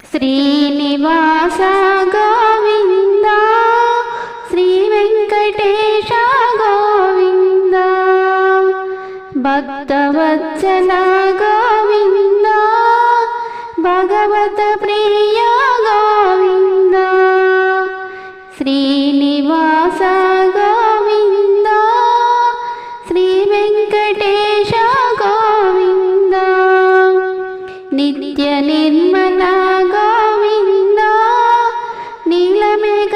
Srinivasa Govinda Shri Venkatesha Govinda Bhaktavatsala Govinda భగవత Priya Govinda Srinivasa Govinda Shri Venkatesha Govinda Nithya Nirmala Govinda నీలమేఘ